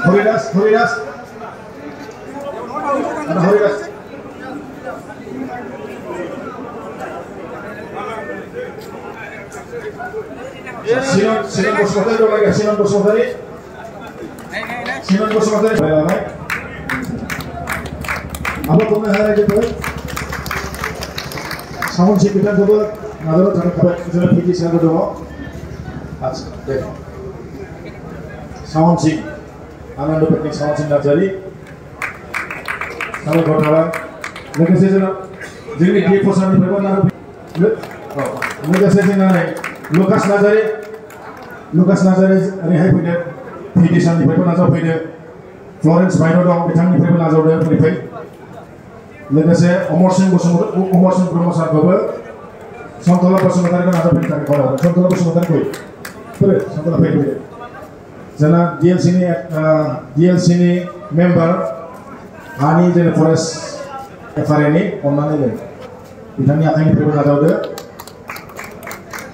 Horidas. Ada Horidas. Sinan Bosmatari dong lagi, Sinan Bosmatari. Apa komentar aja tuh? Samun sih kita coba ngador cara kabar jalan pergi sana dong. Samun sih, anak do teknik samun sih jadi. Kalau berkawan, mereka sesuatu jadi dia posan di bawah naruh. Mereka sesuatu nane. Lukas Nazari rehai punya fidisan di bawah nazar punya. Florence Maino dong bitang di bawah nazar dia punya. Legase Omar Singh promosi bawa. Santola Bosmatari kan ada punya kalau. Santola Bosmatari koi. Betul, Santola punya. Jana DL sini member Hani jadi forest FRNI online ini. Bitangnya akan di bawah nazar dia.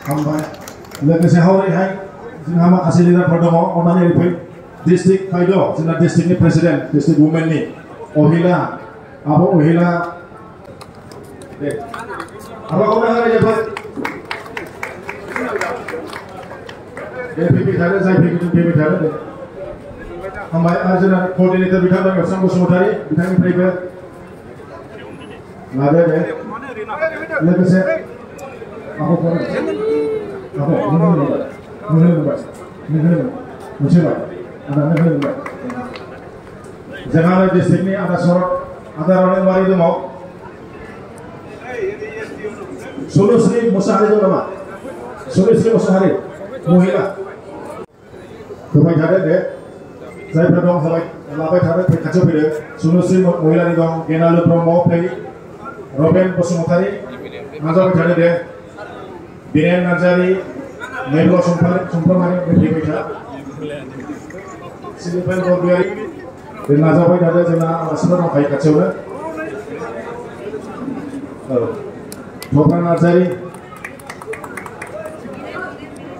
Hambai, legase Hauri hai. Nama kasih lihat perdomo online ini. Distrik Kaido, sini distrik ini presiden, distrik women ni. Ohila, apa Ohila? Apa komentar aja Pak? Pipi cari, saya pipi cari. Hambai aja koordinator bicara dengan Sang Bosmatari, bicara private. Ada deh. Lihat saya. Apa komentar? Apa? Ini. Musibah. Ada. Jangan distrik ini ada sorot, ada orang mari itu mau. Sulusri Musahari itu nama. Sulusri Musahari, Muhila. Kepada ada deh. Saya berdong sampai lapai ada kacau beda. Sulusri Muhila ni dong. Genalu promo play. Robin Bosmatari. Nazar ada deh. Biren Nazari. Meblo sumpah mari berbicara. Silipin berbiari. Dan nazar ada jena asal orang kacau lah. Bukan Nazari.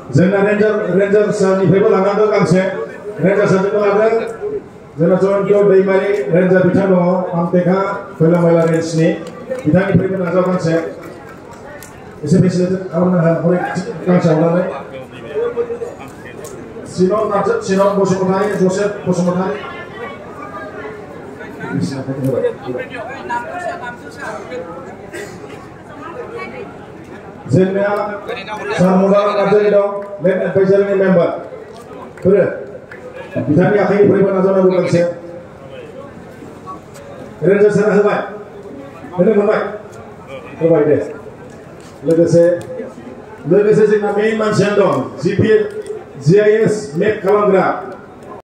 Jena Ranger sani people angkat kan se. Ranger sani itu ada. Jena cuman kau dari mari Ranger bicara dong. Amteka film Ranger ni. Kita ni people nazar kan se. Ese biasa awak nak orang kan sahaja ni. Sinon Bosmatari, Joseph Bosmatari. Zenia Samudra Nazari dong, land advisor ni member. Betul. Kita ni akhir beriman nazar bukan saya. Ranger sana hebat. Benar hebat. Hebat deh. Legase sing na main man sendong GIS map kalangra